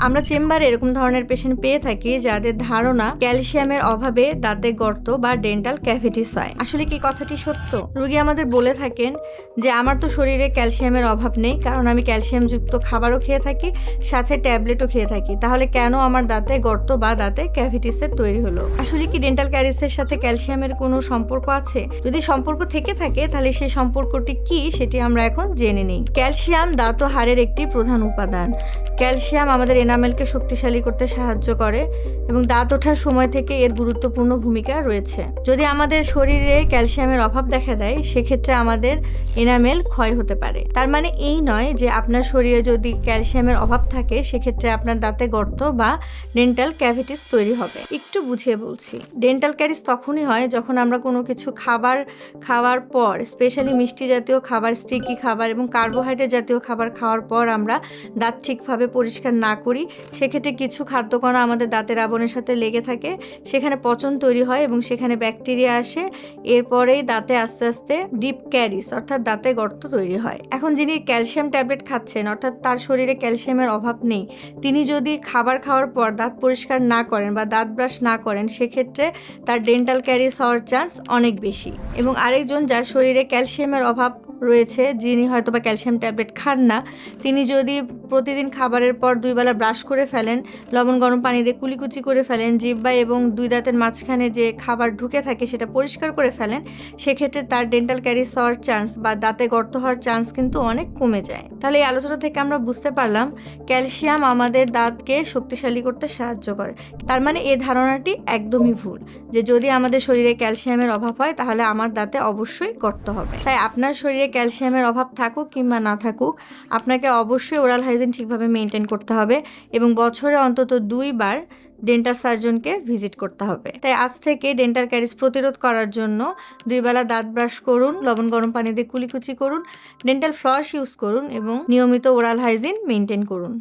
আমরা চেম্বারে এরকম ধরনের পেশেন্ট পেয়ে থাকি যাদের ধারণা ক্যালসিয়ামের অভাবে দাঁতে গর্ত বা ডেন্টাল ক্যাভিটিস হয়। আসলে কি কথাটি সত্য? রোগী আমাদের বলে থাকেন যে আমার তো শরীরে ক্যালসিয়ামের অভাব নেই, কারণ আমি ক্যালসিয়ামযুক্ত খাবারও খেয়ে থাকি, সাথে ট্যাবলেটও খেয়ে থাকি, তাহলে কেন আমার দাঁতে গর্ত বা দাঁতে ক্যাভিটিসের তৈরি হলো? আসলে কি ডেন্টাল ক্যারিসের সাথে ক্যালসিয়ামের কোনো সম্পর্ক আছে? যদি সম্পর্ক থেকে থাকে তাহলে সেই সম্পর্কটি কি সেটি আমরা এখন জেনে নিই। ক্যালসিয়াম দাঁত ও হাড়ের একটি প্রধান উপাদান। ক্যালসিয়াম আমাদের এনামেলকে শক্তিশালী করতে সাহায্য করে এবং দাঁত ওঠার সময় থেকে এর গুরুত্বপূর্ণ ভূমিকা রয়েছে। যদি আমাদের শরীরে ক্যালসিয়ামের অভাব দেখা দেয় সেক্ষেত্রে আমাদের এনামেল ক্ষয় হতে পারে। তার মানে এই নয় যে আপনার শরীরে যদি ক্যালসিয়ামের অভাব থাকে সেক্ষেত্রে আপনার দাঁতে গর্ত বা ডেন্টাল ক্যাভিটিস তৈরি হবে। একটু বুঝিয়ে বলছি। ডেন্টাল ক্যারিস তখনই হয় যখন আমরা কোনো কিছু খাওয়ার পর, স্পেশালি মিষ্টি জাতীয় খাবার, স্টিকি খাবার এবং কার্বোহাইড্রেট জাতীয় খাবার খাওয়ার পর আমরা দাঁত ঠিকভাবে পরিষ্কার না করি, সেক্ষেত্রে কিছু খাদ্যকণা আমাদের দাঁতের আবরণের সাথে লেগে থাকে, সেখানে পচন তৈরি হয় এবং সেখানে ব্যাকটেরিয়া আসে, এরপরেই দাঁতে আস্তে আস্তে ডিপ ক্যারিস অর্থাৎ দাঁতে গর্ত তৈরি হয়। এখন যিনি ক্যালসিয়াম ট্যাবলেট খাচ্ছেন অর্থাৎ তার শরীরে ক্যালসিয়ামের অভাব নেই, তিনি যদি খাবার খাওয়ার পর দাঁত পরিষ্কার না করেন বা দাঁত ব্রাশ না করেন সেক্ষেত্রে তার ডেন্টাল ক্যারিস হওয়ার চান্স অনেক বেশি। এবং আরেকজন যার শরীরে ক্যালসিয়ামের অভাব রয়েছে, যিনি হয়তো বা ক্যালসিয়াম ট্যাবলেট খান না, তিনি যদি প্রতিদিন খাবারের পর 2 বেলা ব্রাশ করে ফেলেন, লবণ গরম পানি দিয়ে কুলিকুচি করে ফেলেন, জিহ্বা এবং 2 দাঁতের মাঝখানে যে খাবার ঢুকে থাকে সেটা পরিষ্কার করে ফেলেন, সেক্ষেত্রে তার ডেন্টাল ক্যারিস হওয়ার চান্স বা দাঁতে গর্ত হওয়ার চান্স কিন্তু অনেক কমে যায়। তাহলে এই আলোচনা থেকে আমরা বুঝতে পারলাম ক্যালসিয়াম আমাদের দাঁতকে শক্তিশালী করতে সাহায্য করে। তার মানে এই ধারণাটি একদমই ভুল যে যদি আমাদের শরীরে ক্যালসিয়ামের অভাব হয় তাহলে আমার দাঁতে অবশ্যই গর্ত হবে। তাই আপনার শরীরে ক্যালসিয়ামের অভাব থাকুক কিংবা না থাকুক, আপনাকে অবশ্যই ওরাল হাইজিন ঠিকভাবে মেনটেন করতে হবে এবং বছরে অন্তত 2 বার ডেন্টাল সার্জনকে ভিজিট করতে হবে। তাই আজ থেকে ডেন্টাল ক্যারিস প্রতিরোধ করার জন্য 2 বেলা দাঁত ব্রাশ করুন, লবণ গরম পানি দিয়ে কুলিকুচি করুন, ডেন্টাল ফ্লস ইউজ করুন এবং নিয়মিত ওরাল হাইজিন মেনটেন করুন।